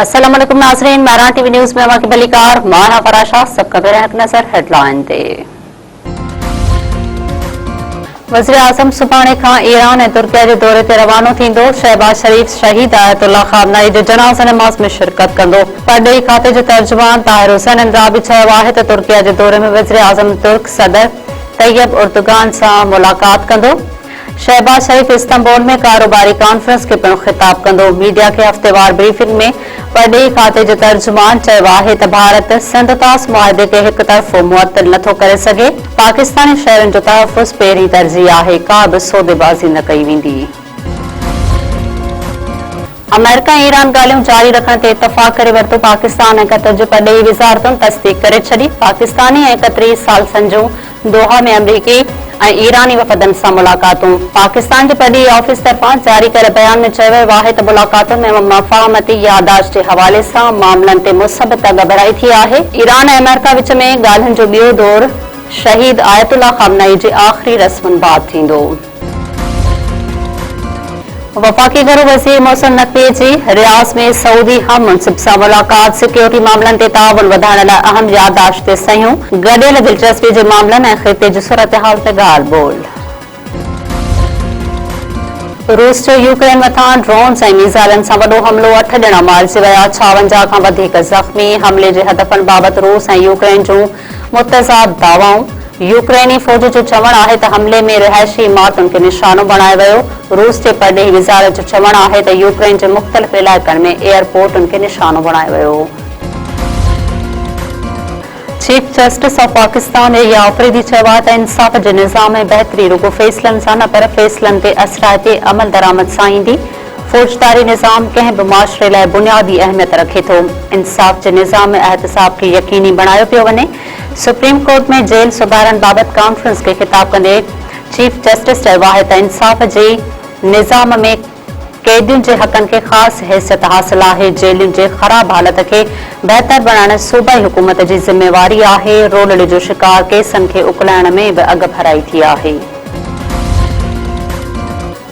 अस्सलाम वालेकुम नाज़रीन, महरान टीवी न्यूज़ में अमाकी बलिकार माना फराशा सबका बेरहक नजर हेडलाइन ते। वज़ीर आज़म सुभाणे खां ईरान ऐं तुर्किया जे दौरे ते रवानो थींदो। शहबाज शरीफ शहीद आयतुल्ला ख़ामनाई जे जनाज़े नमाज़ में शिरकत कंदो। परॾेही खाते जो तर्जुमान ताहिर हुसैन इंद्राबी चयो आहे त तुर्किया जे दौरे में वज़ीर आज़म तुर्क सदर तैयब उर्दुगान सां मुलाक़ात कंदो। शहबाज शरीफ इस्तांबुल में कारोबारी कॉन्फ्रेंस के पिणु ख़िताब कंदो। मीडिया के हफ़्तेवार ब्रीफिंग में परॾेही खाते जो तर्जुमान चयो आहे त भारत सिंध तास मुआहदे खे हिक तरफ़ो मुअत्तल नथो करे सघे। पाकिस्तानी शहरनि जो तहफ़ुज़ पहिरीं तरजीह आहे, का बि सौदेबाज़ी न कई वेंदी। अमेरिका ऐं ईरान ॻाल्हियूं जारी रखण ते इतफ़ाक़ करे वरितो। पाकिस्तान ऐं कतर जो परॾेही वज़ारतुनि तस्दीक़ करे छॾी। पाकिस्तानी ऐं कतरी सालसनि जूं दोहा में अमरीकी ऐं ईरानी वफ़दनि सां मुलाक़ातूं। पाकिस्तान जे परॾेही ऑफिस तरफ़ां जारी करे बयान में चयो वियो आहे त मुलाक़ातुनि में मफ़ाहमती यादाश्त जे हवाले सां मामलनि ते मुसबत गबराई थी आहे। ईरान ऐं अमेरिका विच में ॻाल्हियुनि जो ॿियो दौर शहीद आयतुल्ला ख़ामनाई जे आख़िरी रस्मुनि बाद थींदो। वफ़ाक़ी घरू वज़ीर मोहसिन नक़वी जी रियाज़ में सऊदी हम मुंसिब सां मुलाक़ात। सिक्योरिटी मामलनि ते ताउन वधाइण लाइ अहम यादाश्त ते सयूं। गॾियल दिलचस्पी जे मामलनि ऐं ख़िते जी सूरतहाल ते ॻाल्हि ॿोल। रूस जो यूक्रेन मथां ड्रोन्स ऐं मीज़ाइलनि सां वॾो हमिलो। 8 ॼणा मारिजी विया, 56 खां वधीक ज़ख़्मी। हमले जे हदफ़नि बाबति रूस ऐं यूक्रेन जूं मुतज़ाद दावाऊं। यूक्रेनी फ़ौज जो चवणु आहे त हमले में रिहायशी इमारतुनि खे निशानो बणायो वियो। रूस जे परॾेही वज़ारत जो चवणु आहे त यूक्रेन जे मुख़्तलिफ़ इलाइक़नि में एयरपोर्टुनि खे निशानो बणायो वियो। चीफ जस्टिस ऑफ पाकिस्तान या आफरीदी चयो आहे त इंसाफ़ जे निज़ाम में बहितरी रुगो फ़ैसिलनि सां न पर फ़ैसिलनि ते असराइते अमल दरामद सां ईंदी। फ़ौजदारी निज़ाम कंहिं बि मुआशिरे लाइ बुनियादी अहमियत रखे थो। इंसाफ़ जे निज़ाम में एहतिसाब खे यकीनी बणायो पियो वञे। सुप्रीम कोर्ट में जेल सुधारनि बाबति कॉन्फ्रेंस खे ख़िताब कंदे चीफ जस्टिस चयो आहे त इंसाफ़ जे निज़ाम में कैदियुनि जे हक़नि खे ख़ासि हैसियत हासिल आहे। जेलुनि जे ख़राब हालत खे बहितर बणाइण सूबाई हुकूमत जी ज़िम्मेवारी आहे। रोलड़े जो शिकार केसनि खे उकलाइण में बि अॻु भराई थी आहे।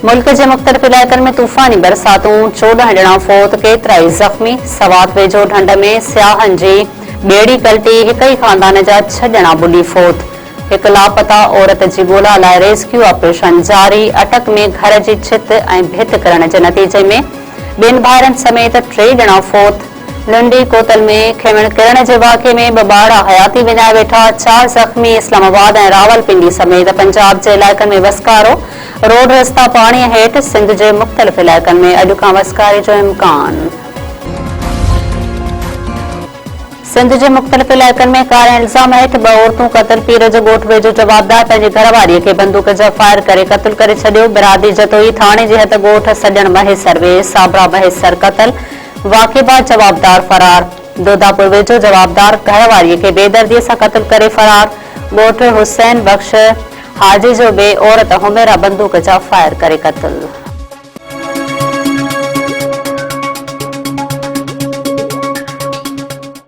मुल्क जे मुख़्तलिफ़ इलाइक़नि में तूफ़ानी बरसातूं, 14 ॼणा फौत, केतिराई ज़ख़्मी। सवात वेझो ढंढ में सियाहनि जी ॿेड़ी कल्टी, हिक ई ख़ानदान जा 6 ॼणा बुली फौत। हिक लापता औरत जी ॻोल्हा लाइ रेस्क्यू ऑपरेशन जारी। अटक में घर जी छित ऐं भित किरण जे नतीजे में 2 भाइरनि समेत 3 ॼणा फौत। लुंडी कोतल में खेमण किरण जे वाक़े में 2 ॿार हयाती विञाए वेठा, 4 ज़ख़्मी। इस्लामाबाद ऐं रावलपिंडी समेत पंजाब जे इलाइक़नि में वसकारो। रोड रस्ता पाणीअ हेठि। सिंध जे मुख़्तलिफ़ इलाइक़नि में अॼु खां वसकारे जो इम्कान। सिंध जे मुख़्तलिफ़ इलाइक़नि में कार इल्ज़ाम हेठि 2 औरतूं क़तल। पीर जो ॻोठ वेझो जवाबदार पंहिंजी घरवारीअ खे बंदूक जा फायर करे क़तल करे छॾियो। बिरादरी जतोई थाणे जे हथ ॻोठ सॼण महेसर वे साबरा महेसर क़तल। वाक़े बाद जवाबदार फरार। दोदापुर वेझो जवाबदार घरवारीअ खे बेदर्दीअ सां क़तल करे फरार। ॻोठ हुसैन बख्श हाजी जो ॿिए औरत हुमेरा बंदूक जा फायर करे क़तल।